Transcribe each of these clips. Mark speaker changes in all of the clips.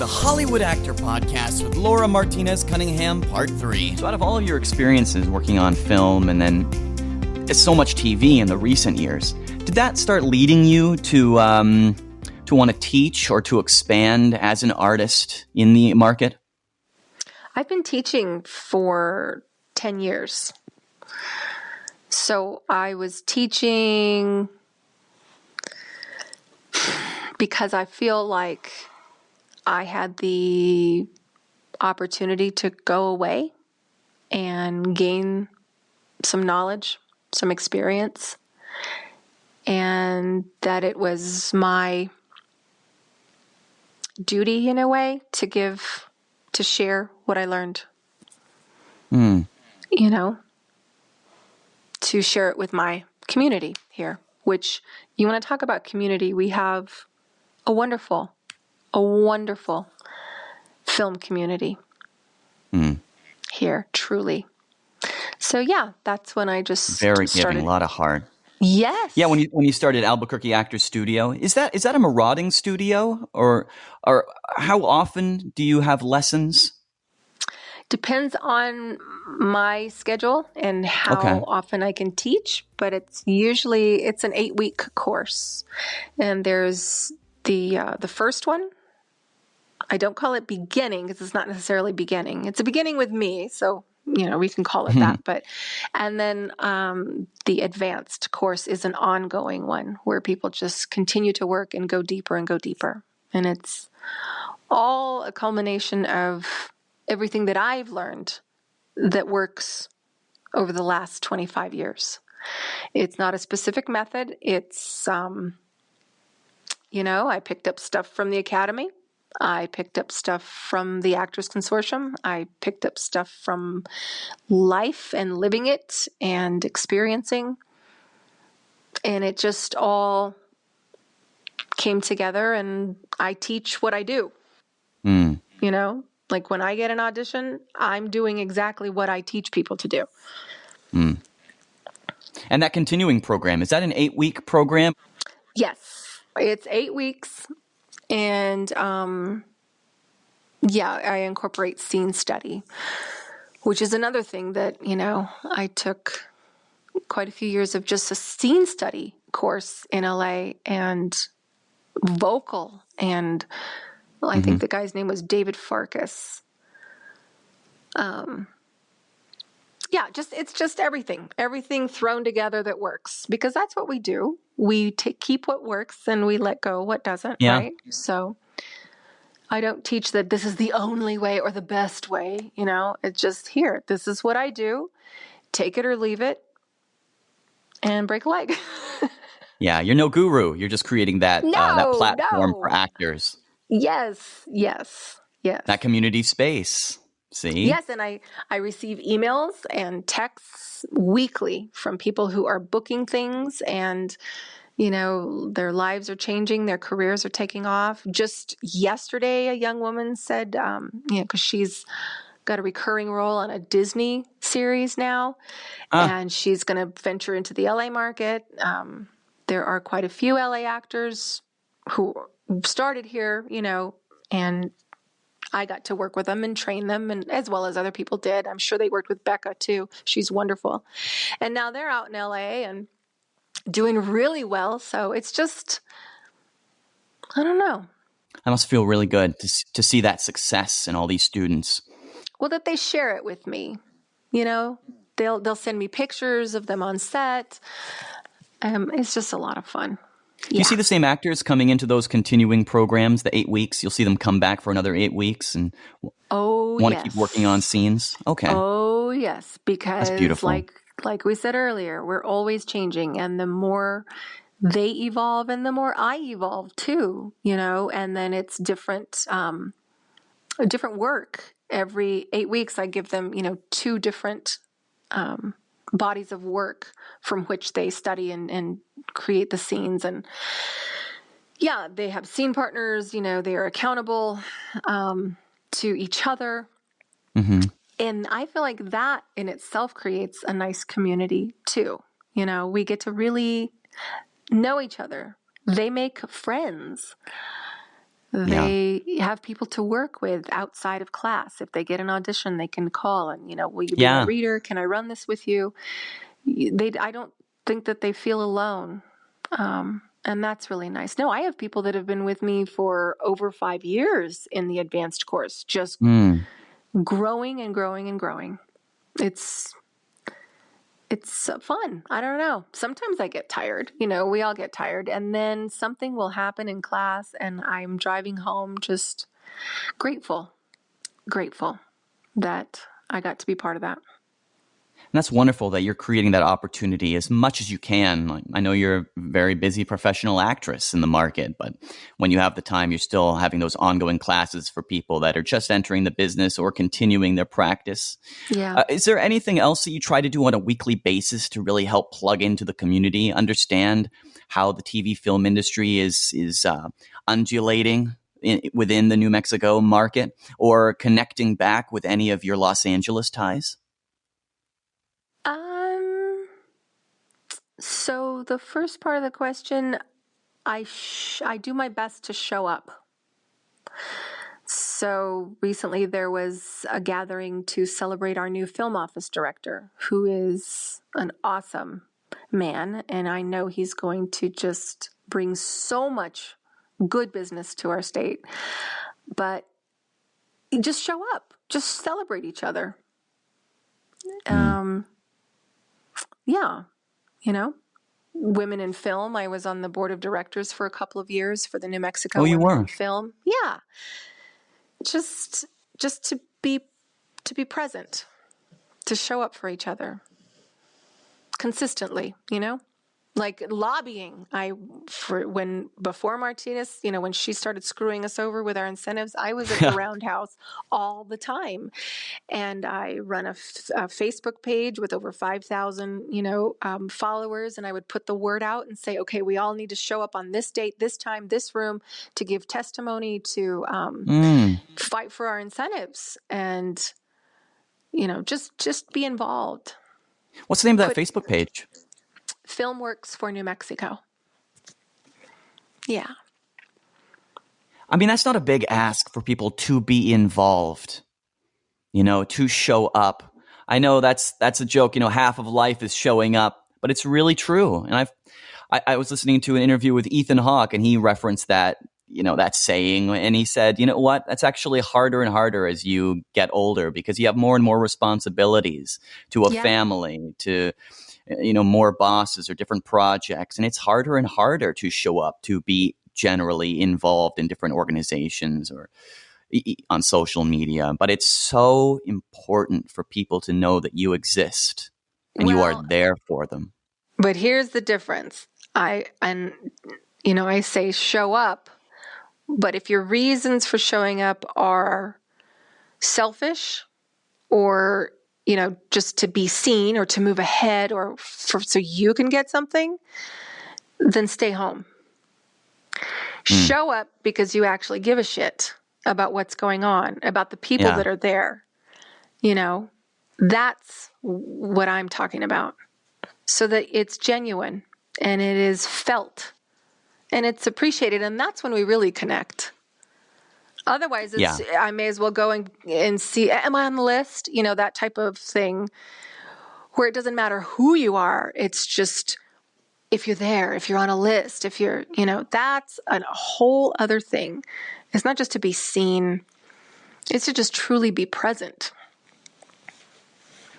Speaker 1: the Hollywood Actor Podcast with Lora Martinez-Cunningham, Part 3.
Speaker 2: So out of all of your experiences working on film and then so much TV in the recent years, did that start leading you to want to teach or to expand as an artist in the market?
Speaker 3: I've been teaching for 10 years. So I was teaching because I feel like I had the opportunity to go away and gain some knowledge, some experience, and that it was my duty in a way to share what I learned. To share it with my community here, which you want to talk about community. We have a wonderful film community here, truly. So yeah, that's when I just
Speaker 2: started.
Speaker 3: Giving,
Speaker 2: a lot of heart.
Speaker 3: Yes.
Speaker 2: Yeah, when you started Albuquerque Actors Studio, is that a marauding studio, or how often do you have lessons?
Speaker 3: Depends on my schedule and how often I can teach, but it's an 8-week course, and there's the first one. I don't call it beginning because it's not necessarily beginning. It's a beginning with me, so we can call it that. And then the advanced course is an ongoing one where people just continue to work and go deeper, and it's all a culmination of everything that I've learned that works over the last 25 years. It's not a specific method. It's, I picked up stuff from the Academy. I picked up stuff from the Actors Consortium. I picked up stuff from life and living it and experiencing. And it just all came together, and I teach what I do. Like when I get an audition, I'm doing exactly what I teach people to do.
Speaker 2: And that continuing program, is that an 8-week program?
Speaker 3: Yes, it's 8 weeks. And I incorporate scene study, which is another thing that, I took quite a few years of just a scene study course in LA, and vocal, and I think the guy's name was David Farkas. It's just everything thrown together that works, because that's what we do. We keep what works and we let go what doesn't, right? So I don't teach that this is the only way or the best way, it's just here. This is what I do. Take it or leave it and break a leg.
Speaker 2: Yeah, you're no guru. You're just creating that platform for actors.
Speaker 3: Yes.
Speaker 2: That community space. See?
Speaker 3: Yes, and I receive emails and texts weekly from people who are booking things, and, their lives are changing, their careers are taking off. Just yesterday, a young woman said, because she's got a recurring role on a Disney series now, and she's going to venture into the LA market. There are quite a few LA actors who started here, and I got to work with them and train them, and as well as other people did. I'm sure they worked with Becca too. She's wonderful. And now they're out in LA and doing really well. So it's just, I don't know.
Speaker 2: I must feel really good to see that success in all these students.
Speaker 3: Well, that they share it with me. They'll send me pictures of them on set. It's just a lot of fun.
Speaker 2: Do you see the same actors coming into those continuing programs, the 8 weeks? You'll see them come back for another 8 weeks and want to keep working on scenes? Okay.
Speaker 3: Oh, yes. Because
Speaker 2: that's beautiful.
Speaker 3: Like we said earlier, we're always changing. And the more they evolve and the more I evolve too, and then it's different work. Every 8 weeks, I give them, 2 different bodies of work from which they study and create the scenes. And they have scene partners, they are accountable to each other. And I feel like that in itself creates a nice community too. We get to really know each other. They make friends. They have people to work with outside of class. If they get an audition, they can call and, will you be
Speaker 2: Yeah.
Speaker 3: a reader? Can I run this with you? I don't think that they feel alone. And that's really nice. No, I have people that have been with me for over 5 years in the advanced course, just growing and growing and growing. It's fun. I don't know. Sometimes I get tired. We all get tired. And then something will happen in class and I'm driving home just grateful that I got to be part of that.
Speaker 2: And that's wonderful that you're creating that opportunity as much as you can. Like, I know you're a very busy professional actress in the market, but when you have the time, you're still having those ongoing classes for people that are just entering the business or continuing their practice.
Speaker 3: Yeah.
Speaker 2: Is there anything else that you try to do on a weekly basis to really help plug into the community, understand how the TV film industry is undulating within the New Mexico market, or connecting back with any of your Los Angeles ties?
Speaker 3: So the first part of the question, I do my best to show up. So recently there was a gathering to celebrate our new film office director, who is an awesome man. And I know he's going to just bring so much good business to our state. But just show up, just celebrate each other. Yeah. Women in film. I was on the board of directors for a couple of years for the New Mexico
Speaker 2: Oh, you
Speaker 3: Women
Speaker 2: were?
Speaker 3: in Film. Yeah. Just to be present, to show up for each other consistently, like lobbying. Before Martinez, when she started screwing us over with our incentives, I was at the Roundhouse all the time. And I run a Facebook page with over 5,000, followers. And I would put the word out and say, okay, we all need to show up on this date, this time, this room to give testimony, to fight for our incentives, and, just be involved.
Speaker 2: What's the name of that Facebook page?
Speaker 3: Film Works for New Mexico. Yeah.
Speaker 2: I mean, that's not a big ask for people to be involved, to show up. I know that's a joke, half of life is showing up, but it's really true. And I was listening to an interview with Ethan Hawke, and he referenced that, that saying, and he said, you know what, that's actually harder and harder as you get older, because you have more and more responsibilities to a family, to more bosses or different projects. And it's harder and harder to show up, to be generally involved in different organizations or on social media. But it's so important for people to know that you exist and you are there for them.
Speaker 3: But here's the difference. I say show up, but if your reasons for showing up are selfish, or just to be seen or to move ahead, or so you can get something, then stay home. Show up because you actually give a shit about what's going on, about the people that are there. That's what I'm talking about. So that it's genuine and it is felt and it's appreciated. And that's when we really connect. Otherwise, I may as well go and see, am I on the list? That type of thing, where it doesn't matter who you are. It's just, if you're there, if you're on a list, if you're, that's a whole other thing. It's not just to be seen. It's to just truly be present.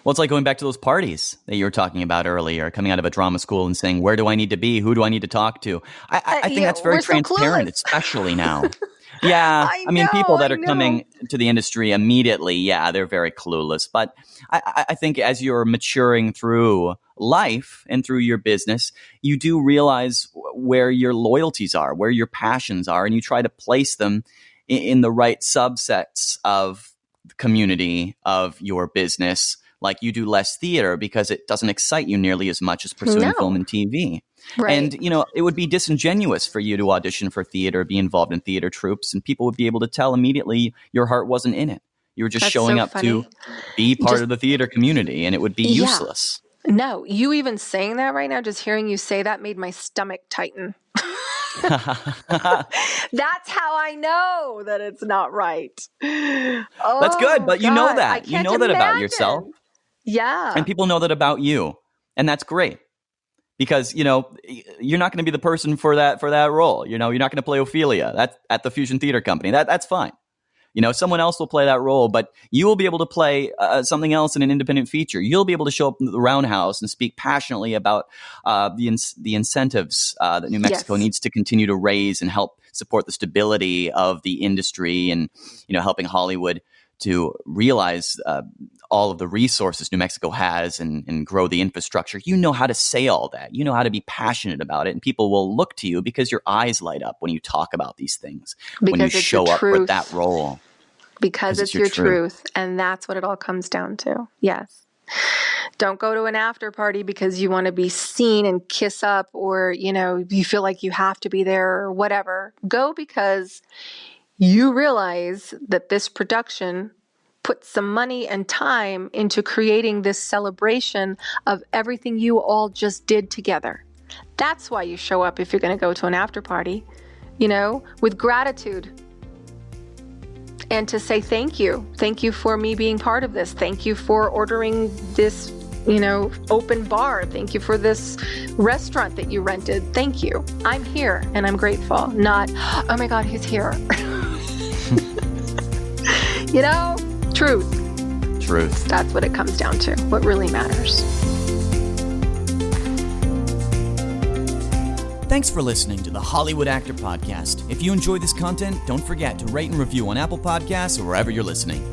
Speaker 2: Well, it's like going back to those parties that you were talking about earlier, coming out of a drama school and saying, where do I need to be? Who do I need to talk to? I think that's very transparent, especially now. Yeah, I mean, people that are coming to the industry immediately, they're very clueless. But I think as you're maturing through life and through your business, you do realize where your loyalties are, where your passions are, and you try to place them in the right subsets of the community of your business. Like, you do less theater because it doesn't excite you nearly as much as pursuing film and TV. Right. And, it would be disingenuous for you to audition for theater, be involved in theater troupes, and people would be able to tell immediately your heart wasn't in it. You were just showing up to be part of the theater community, and it would be useless.
Speaker 3: No, you even saying that right now, just hearing you say that made my stomach tighten. That's how I know that it's not right.
Speaker 2: That's good, but you know
Speaker 3: God, I
Speaker 2: that. You
Speaker 3: can't
Speaker 2: know that about
Speaker 3: imagine.
Speaker 2: yourself.
Speaker 3: Yeah.
Speaker 2: And people know that about you. And that's great. Because, you're not going to be the person for that role. You're not going to play Ophelia. That's at the Fusion Theater Company. That's fine. Someone else will play that role, but you will be able to play something else in an independent feature. You'll be able to show up in the Roundhouse and speak passionately about the incentives that New Mexico needs to continue to raise and help support the stability of the industry and, helping Hollywood to realize all of the resources New Mexico has and grow the infrastructure. You know how to say all that. You know how to be passionate about it. And people will look to you because your eyes light up when you talk about these things, when you show up for that role.
Speaker 3: Because it's your truth. And that's what it all comes down to. Yes. Don't go to an after party because you want to be seen and kiss up or, you feel like you have to be there or whatever. Go because you realize that this production put some money and time into creating this celebration of everything you all just did together. That's why you show up if you're going to go to an after party, with gratitude. And to say thank you. Thank you for me being part of this. Thank you for ordering this, open bar. Thank you for this restaurant that you rented. Thank you. I'm here and I'm grateful. Not, oh my God, he's here. Truth. That's what it comes down to. What really matters.
Speaker 1: Thanks for listening to the Hollywood Actor Podcast. If you enjoy this content, don't forget to rate and review on Apple Podcasts or wherever you're listening.